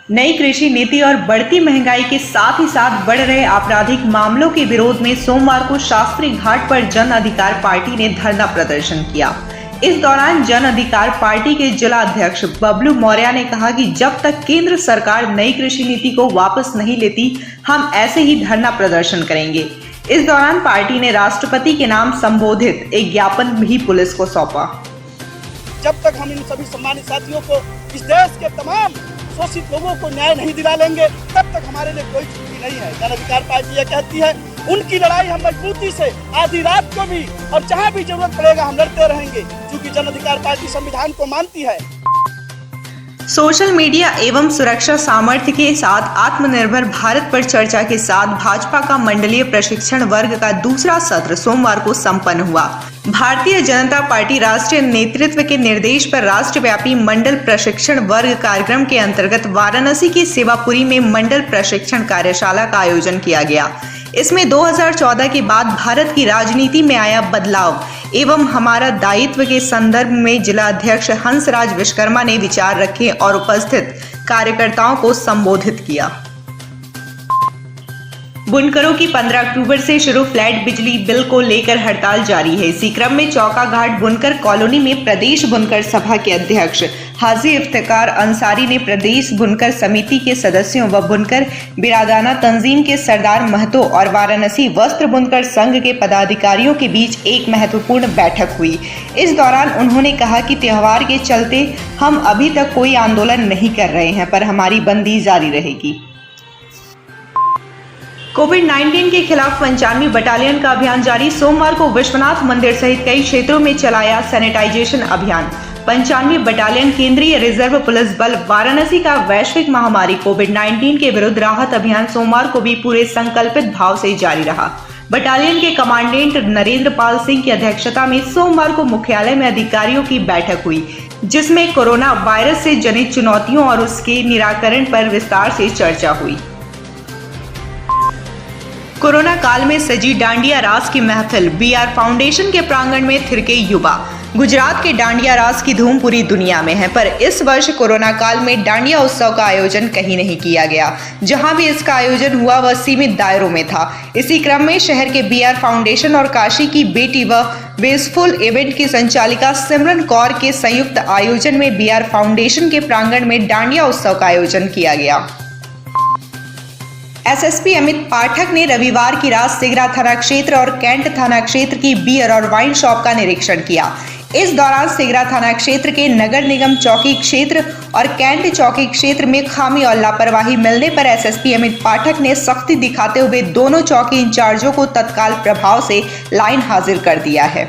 नई कृषि नीति और बढ़ती महंगाई के साथ ही साथ बढ़ रहे आपराधिक मामलों के विरोध में सोमवार को शास्त्री घाट पर जन अधिकार पार्टी ने धरना प्रदर्शन किया। इस दौरान जन अधिकार पार्टी के जिला अध्यक्ष बबलू मौर्य ने कहा कि जब तक केंद्र सरकार नई कृषि नीति को वापस नहीं लेती, हम ऐसे ही धरना प्रदर्शन करेंगे। इस दौरान पार्टी ने राष्ट्रपति के नाम संबोधित एक ज्ञापन भी पुलिस को सौंपा। जब तक हम इन सभी सम्मानित साथियों को, इस देश के तमाम शोषित लोगों को न्याय नहीं दिला लेंगे, तब तक हमारे लिए कोई छुट्टी नहीं है। जन अधिकार पार्टी यह कहती है, उनकी लड़ाई हम मजबूती से आधी रात को भी और जहां भी जरूरत पड़ेगा हम लड़ते रहेंगे, क्योंकि जन अधिकार पार्टी संविधान को मानती है। सोशल मीडिया एवं सुरक्षा सामर्थ्य के साथ आत्मनिर्भर भारत पर चर्चा के साथ भाजपा का मंडलीय प्रशिक्षण वर्ग का दूसरा सत्र सोमवार को संपन्न हुआ। भारतीय जनता पार्टी राष्ट्रीय नेतृत्व के निर्देश पर राष्ट्रव्यापी मंडल प्रशिक्षण वर्ग कार्यक्रम के अंतर्गत वाराणसी की सेवापुरी में मंडल प्रशिक्षण कार्यशाला का आयोजन किया गया। इसमें 2014 के बाद भारत की राजनीति में आया बदलाव एवं हमारा दायित्व के संदर्भ में जिला अध्यक्ष हंसराज विश्वकर्मा ने विचार रखे और उपस्थित कार्यकर्ताओं को संबोधित किया। बुनकरों की 15 अक्टूबर से शुरू फ्लैट बिजली बिल को लेकर हड़ताल जारी है। इसी क्रम में चौका घाट बुनकर कॉलोनी में प्रदेश बुनकर सभा के अध्यक्ष हाजी इफ्तिकार अंसारी ने प्रदेश बुनकर समिति के सदस्यों व बुनकर बिरादाना तंजीम के सरदार महतो और वाराणसी वस्त्र बुनकर संघ के पदाधिकारियों के बीच एक महत्वपूर्ण बैठक हुई। इस दौरान उन्होंने कहा कि त्योहार के चलते हम अभी तक कोई आंदोलन नहीं कर रहे हैं, पर हमारी बंदी जारी रहेगी। कोविड-19 के खिलाफ 95वीं बटालियन का अभियान जारी। सोमवार को विश्वनाथ मंदिर सहित कई क्षेत्रों में चलाया सैनिटाइजेशन अभियान। 95वीं बटालियन केंद्रीय रिजर्व पुलिस बल वाराणसी का वैश्विक महामारी कोविड-19 के विरुद्ध राहत अभियान सोमवार को भी पूरे संकल्पित भाव से जारी रहा। बटालियन के कमांडेंट नरेंद्र पाल सिंह की अध्यक्षता में सोमवार को मुख्यालय में अधिकारियों की बैठक हुई, जिसमें कोरोना वायरस से जनित चुनौतियों और उसके निराकरण पर विस्तार से चर्चा हुई। कोरोना काल में सजी डांडिया रास की महफिल, बीआर फाउंडेशन के प्रांगण में थिरके युवा। गुजरात के डांडिया रास की धूम पूरी दुनिया में है, पर इस वर्ष कोरोना काल में डांडिया उत्सव का आयोजन कहीं नहीं किया गया। जहां भी इसका आयोजन हुआ वह सीमित दायरों में था। इसी क्रम में शहर के बीआर फाउंडेशन और काशी की बेटी व वेस्टफुल इवेंट की संचालिका सिमरन कौर के संयुक्त आयोजन में बीआर फाउंडेशन के प्रांगण में डांडिया उत्सव का आयोजन किया गया। एसएसपी अमित पाठक ने रविवार की रात सिगरा थाना क्षेत्र और कैंट थाना क्षेत्र की बियर और वाइन शॉप का निरीक्षण किया। इस दौरान सिगरा थाना क्षेत्र के नगर निगम चौकी क्षेत्र और कैंट चौकी क्षेत्र में खामी और लापरवाही मिलने पर एसएसपी अमित पाठक ने सख्ती दिखाते हुए दोनों चौकी इंचार्जों को तत्काल प्रभाव से लाइन हाजिर कर दिया है।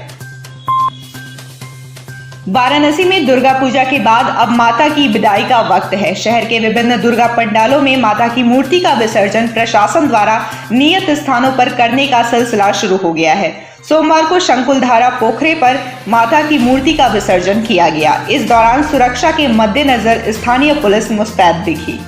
वाराणसी में दुर्गा पूजा के बाद अब माता की विदाई का वक्त है। शहर के विभिन्न दुर्गा पंडालों में माता की मूर्ति का विसर्जन प्रशासन द्वारा नियत स्थानों पर करने का सिलसिला शुरू हो गया है। सोमवार को शंकुलधारा पोखरे पर माता की मूर्ति का विसर्जन किया गया। इस दौरान सुरक्षा के मद्देनजर स्थानीय पुलिस मुस्तैद दिखी।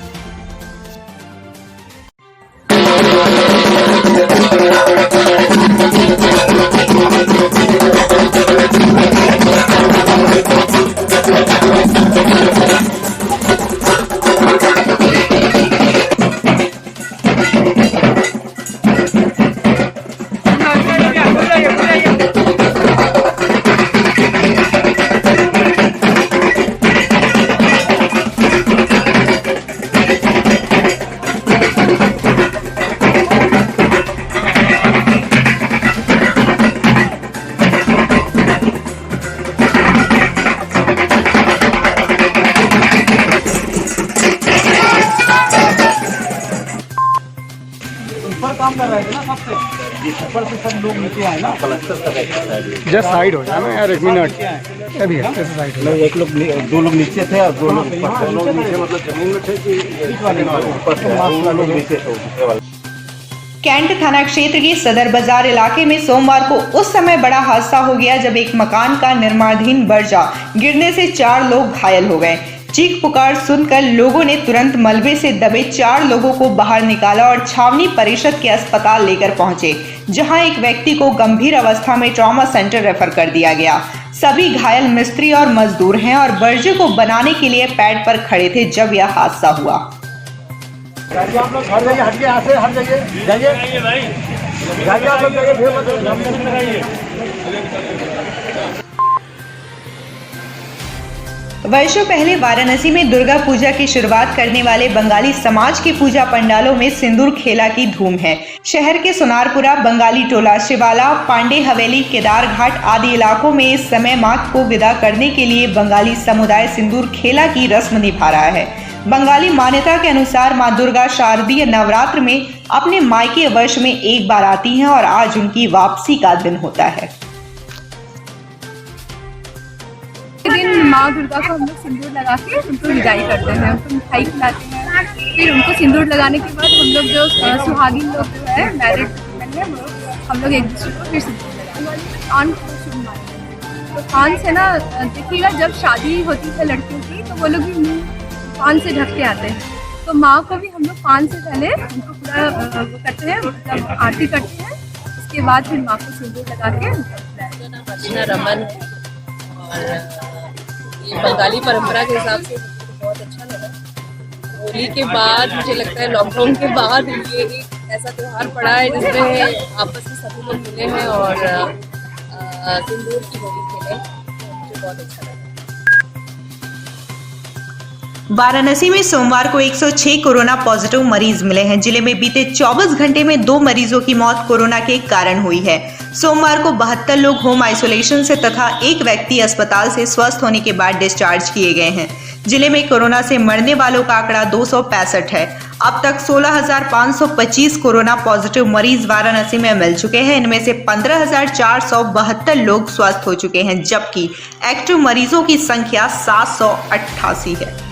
काम कर रहे थे ना, सबसे ऊपर से सब लोग नीचे आए ना। जस्ट साइड हो जाए यार, 1 मिनट अभी ऐसे साइड हो। एक लोग, 2 लोग नीचे थे और 2 लोग ऊपर थे। लोग नीचे मतलब जमीन में थे कि ऊपर थे, लोग नीचे थे। कैंट थाना क्षेत्र के सदर बाजार इलाके में सोमवार को उस समय बड़ा हादसा हो गया जब एक मकान का निर्माणाधीन बर्जा गिरने से 4 लोग घायल हो गए। चीख पुकार सुनकर लोगों ने तुरंत मलबे से दबे 4 लोगों को बाहर निकाला और छावनी परिषद के अस्पताल लेकर पहुंचे, जहां एक व्यक्ति को गंभीर अवस्था में ट्रॉमा सेंटर रेफर कर दिया गया। सभी घायल मिस्त्री और मजदूर हैं और बर्जे को बनाने के लिए पैड पर खड़े थे जब यह हादसा हुआ। जाइए आप लोग घर जाइए, हटिए यहाँ से, हट जाइए, जाइए जाइए आप लोग, जाइए, भीड़ मत लगाइए। वर्षों पहले वाराणसी में दुर्गा पूजा की शुरुआत करने वाले बंगाली समाज के पूजा पंडालों में सिंदूर खेला की धूम है। शहर के सोनारपुरा, बंगाली टोला, शिवाला, पांडे हवेली, केदार घाट आदि इलाकों में इस समय मां को विदा करने के लिए बंगाली समुदाय सिंदूर खेला की रस्म निभा रहा है। बंगाली मान्यता के अनुसार मां दुर्गा शारदीय नवरात्र में अपने मायके वर्ष में एक बार आती हैं और आज उनकी वापसी का दिन होता है। दिन माँ दुर्गा को हम लोग सिंदूर लगा के उनको विदाई करते हैं, उनको मिठाई खिलाते हैं। फिर उनको सिंदूर लगाने के बाद हम लोग जो सुहागिन लोग जो है, मैरिड वुमेन है, हम लोग एक दूसरे को फिर सिंदूर लगाते हैं। कान को शुभ मानते हैं। तो कान से ना देखिएगा, जब शादी होती है लड़कियों की तो वो लोग भी मुँह कान से ढक के आते हैं। तो माँ को भी हम लोग कान से पहले उनको पूरा वो करते हैं, मतलब आरती करते हैं। उसके बाद फिर माँ को सिंदूर लगा के अर्चना रमन। और ये बंगाली परंपरा के हिसाब से बहुत अच्छा लगा। होली के बाद मुझे लगता है, लॉकडाउन के बाद ये एक ऐसा त्यौहार पड़ा है जिसमें आपस में सभी लोग मिले हैं और सिंदूर की होली खेले। मुझे बहुत अच्छा लगा। वाराणसी में सोमवार को 106 कोरोना पॉजिटिव मरीज मिले हैं। जिले में बीते 24 घंटे में 2 मरीजों की मौत कोरोना के कारण हुई है। सोमवार को 72 लोग होम आइसोलेशन से तथा एक व्यक्ति अस्पताल से स्वस्थ होने के बाद डिस्चार्ज किए गए हैं। जिले में कोरोना से मरने वालों का आंकड़ा 265 है। अब तक 16,525 कोरोना पॉजिटिव मरीज वाराणसी में मिल चुके हैं। इनमें से 15,472 लोग स्वस्थ हो चुके हैं, जबकि एक्टिव मरीजों की संख्या 788 है।